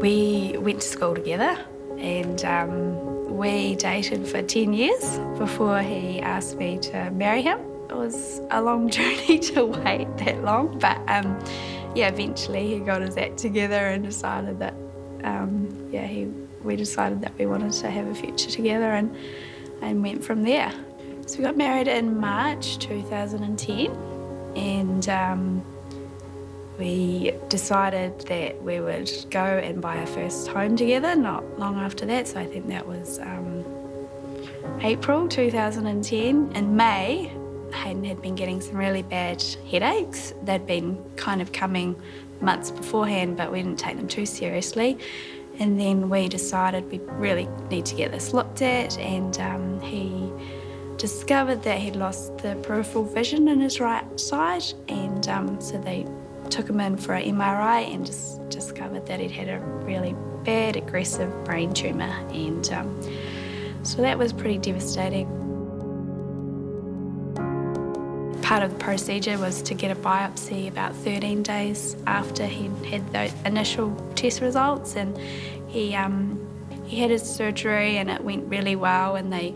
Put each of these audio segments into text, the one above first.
We went to school together and we dated for 10 years before he asked me to marry him. It was a long journey to wait that long, but yeah, eventually he got his act together and decided that, we decided that we wanted to have a future together and went from there. So we got married in March 2010 and we decided that we would go and buy our first home together not long after that. So I think that was April 2010. In May, Hayden had been getting some really bad headaches. They'd been kind of coming months beforehand, but we didn't take them too seriously. And then we decided we really need to get this looked at, and he discovered that he'd lost the peripheral vision in his right side, and so they took him in for an MRI and just discovered that he'd had a really bad, aggressive brain tumour, and so that was pretty devastating. Part of the procedure was to get a biopsy about 13 days after he'd had the initial test results, and he had his surgery and it went really well, and they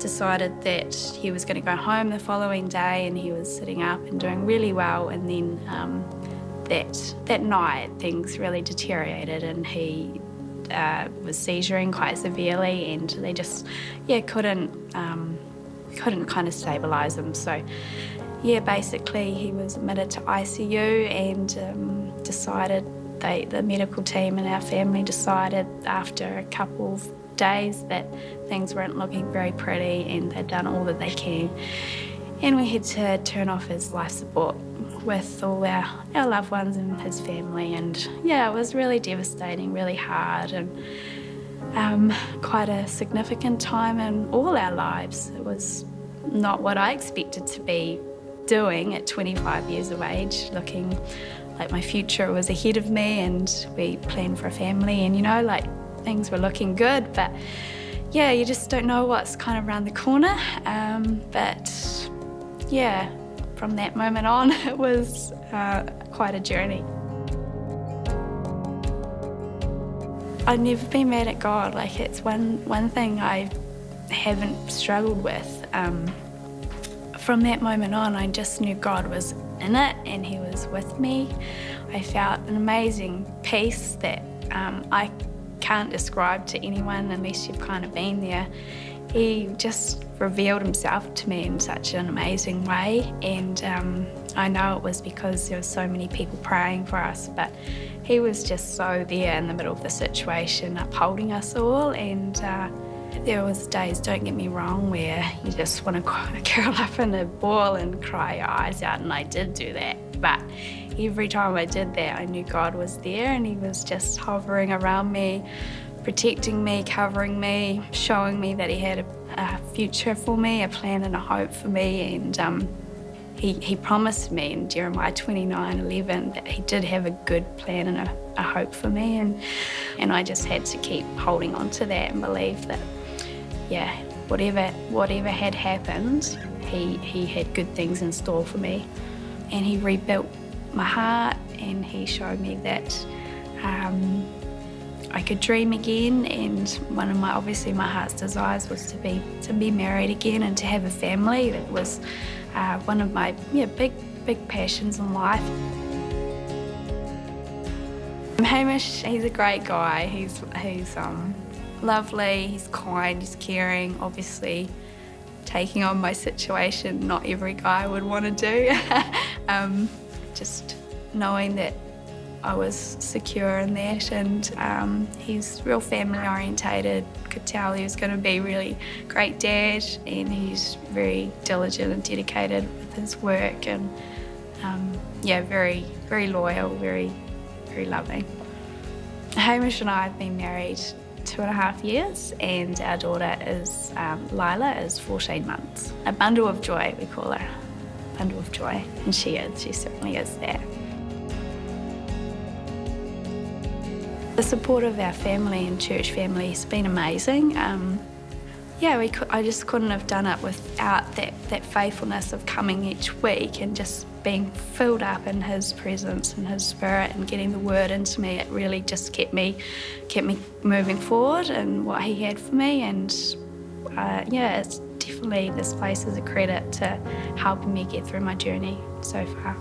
decided that he was going to go home the following day, and he was sitting up and doing really well, and then that night things really deteriorated and he was seizuring quite severely, and they just couldn't kind of stabilise him. So yeah, basically he was admitted to ICU, and decided the medical team and our family decided after a couple of days that things weren't looking very pretty, and they'd done all that they can, and we had to turn off his life support with all our loved ones and his family. And yeah, it was really devastating, really hard, and quite a significant time in all our lives. It was not what I expected to be doing at 25 years of age, looking like my future was ahead of me, and we planned for a family, and like things were looking good, but yeah, you just don't know what's kind of around the corner. But yeah, from that moment on, it was quite a journey. I've never been mad at God. Like, it's one thing I haven't struggled with. From that moment on, I just knew God was in it and he was with me. I felt an amazing peace that I can't describe to anyone unless you've kind of been there. He just revealed himself to me in such an amazing way, and I know it was because there were so many people praying for us, but he was just so there in the middle of the situation, upholding us all. And there was days, don't get me wrong, where you just want to curl up in a ball and cry your eyes out, and I did do that. But every time I did that, I knew God was there, and he was just hovering around me, protecting me, covering me, showing me that he had a future for me, a plan and a hope for me. And he promised me in Jeremiah 29:11 that he did have a good plan and a hope for me, and I just had to keep holding on to that and believe that, yeah, whatever had happened, he had good things in store for me. And he rebuilt my heart, and he showed me that I could dream again, and one of my heart's desires was to be married again and to have a family. That was one of my big passions in life. Hamish, he's a great guy. He's lovely, he's kind, he's caring. Obviously, taking on my situation, not every guy would want to do. Just knowing that I was secure in that, and he's real family orientated. Could tell he was going to be a really great dad, and he's very diligent and dedicated with his work, and very, very loyal, very, very loving. Hamish and I have been married 2.5 years, and our daughter is, Lila, is 14 months. A bundle of joy, we call her. Bundle of joy, and she certainly is that. The support of our family and church family has been amazing. Yeah, I just couldn't have done it without that faithfulness of coming each week and just being filled up in his presence and his spirit and getting the word into me. It really just kept me moving forward and what he had for me. And yeah, it's definitely, this place is a credit to helping me get through my journey so far.